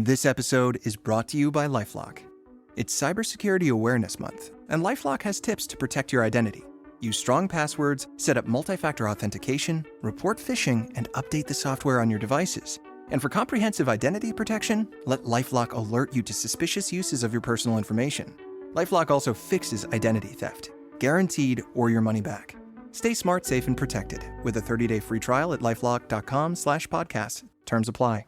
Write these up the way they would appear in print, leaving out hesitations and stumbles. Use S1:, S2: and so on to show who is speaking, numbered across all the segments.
S1: This episode is brought to you by LifeLock. It's Cybersecurity Awareness Month, and LifeLock has tips to protect your identity. Use strong passwords, set up multi-factor authentication, report phishing, and update the software on your devices. And for comprehensive identity protection, let LifeLock alert you to suspicious uses of your personal information. LifeLock also fixes identity theft, guaranteed or your money back. Stay smart, safe, and protected with a 30-day free trial at LifeLock.com/podcast. Terms apply.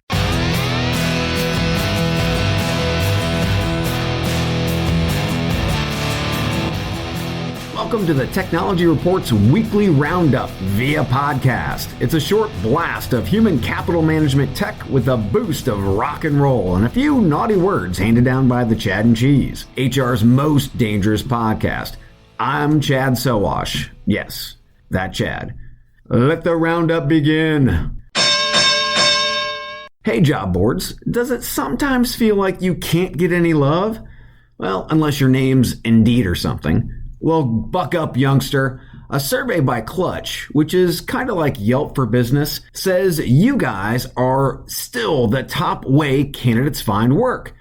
S2: Welcome to the Technology Report's weekly roundup via podcast. It's a short blast of human capital management tech with a boost of rock and roll and a few naughty words handed down by the Chad and Cheese, HR's most dangerous podcast. I'm Chad Sowash. Yes, that Chad. Let the roundup begin. Hey, job boards, does it sometimes feel like you can't get any love? Well, unless your name's Indeed or something. Well, buck up, youngster. A survey by Clutch, which is kind of like Yelp for business, says you guys are still the top way candidates find work.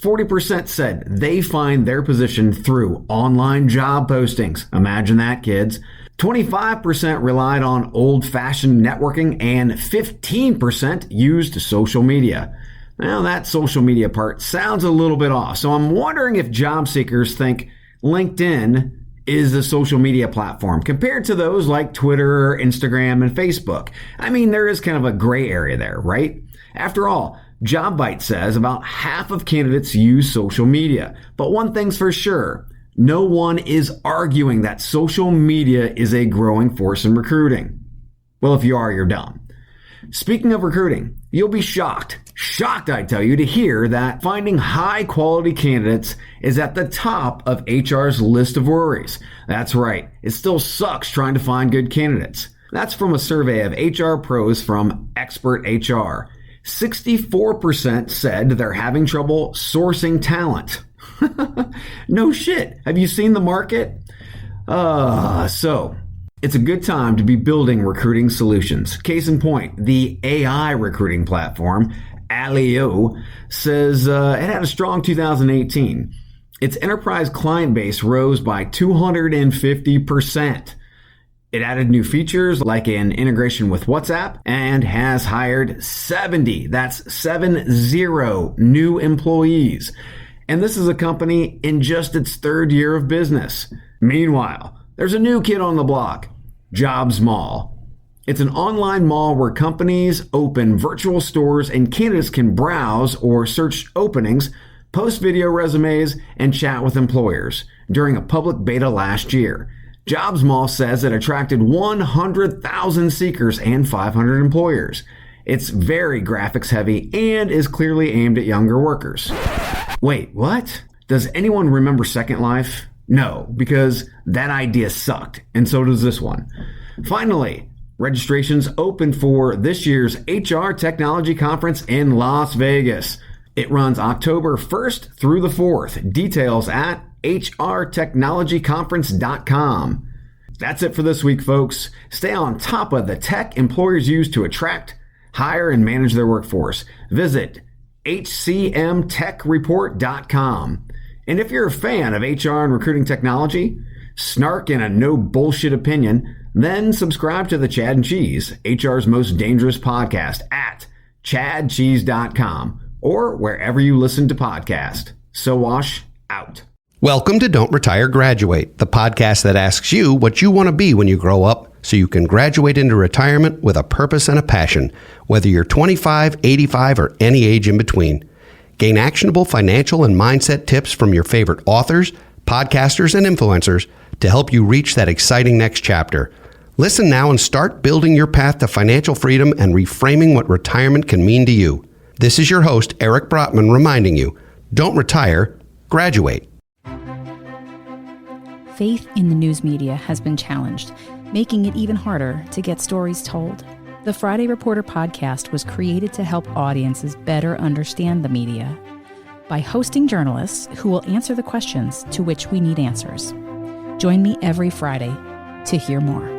S2: 40% said they find their position through online job postings. Imagine that, kids. 25% relied on old-fashioned networking, and 15% used social media. Now, that social media part sounds a little bit off, so I'm wondering if job seekers think LinkedIn is a social media platform compared to those like Twitter, Instagram, and Facebook. I mean, there is kind of a gray area there, right? After all, JobBite says about half of candidates use social media. But one thing's for sure, no one is arguing that social media is a growing force in recruiting. Well, if you are, you're dumb. Speaking of recruiting, you'll be shocked, I tell you, to hear that finding high-quality candidates is at the top of HR's list of worries. That's right, it still sucks trying to find good candidates. That's from a survey of HR pros from Expert HR. 64% said they're having trouble sourcing talent. No shit, have you seen the market? So it's a good time to be building recruiting solutions. Case in point, the AI recruiting platform, Alio, says it had a strong 2018. Its enterprise client base rose by 250%. It added new features like an integration with WhatsApp and has hired 70 new employees. And this is a company in just its third year of business. Meanwhile, there's a new kid on the block, Jobs Mall. It's an online mall where companies open virtual stores and candidates can browse or search openings, post video resumes, and chat with employers. During a public beta last year, Jobs Mall says it attracted 100,000 seekers and 500 employers. It's very graphics heavy and is clearly aimed at younger workers. Wait, what? Does anyone remember Second Life? No, because that idea sucked, and so does this one. Finally, registration's open for this year's HR Technology Conference in Las Vegas. It runs October 1st through the 4th. Details at hrtechnologyconference.com. That's it for this week, folks. Stay on top of the tech employers use to attract, hire, and manage their workforce. Visit hcmtechreport.com. And if you're a fan of HR and recruiting technology, snark, and a no bullshit opinion, then subscribe to the Chad and Cheese, HR's most dangerous podcast at chadcheese.com or wherever you listen to podcasts. Sowash out.
S3: Welcome to Don't Retire, Graduate, the podcast that asks you what you want to be when you grow up so you can graduate into retirement with a purpose and a passion, whether you're 25, 85, or any age in between. Gain actionable financial and mindset tips from your favorite authors, podcasters, and influencers to help you reach that exciting next chapter. Listen now and start building your path to financial freedom and reframing what retirement can mean to you. This is your host, Eric Brotman, reminding you, don't retire, graduate.
S4: Faith in the news media has been challenged, making it even harder to get stories told. The Friday Reporter podcast was created to help audiences better understand the media by hosting journalists who will answer the questions to which we need answers. Join me every Friday to hear more.